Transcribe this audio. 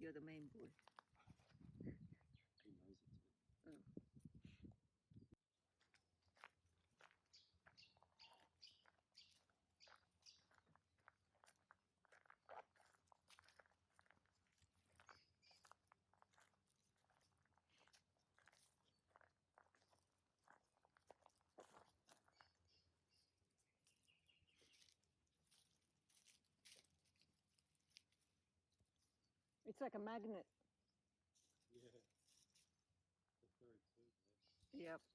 You're the main boy. He knows it too. Oh. It's like a magnet. Yeah. That's very cute, man. Yep.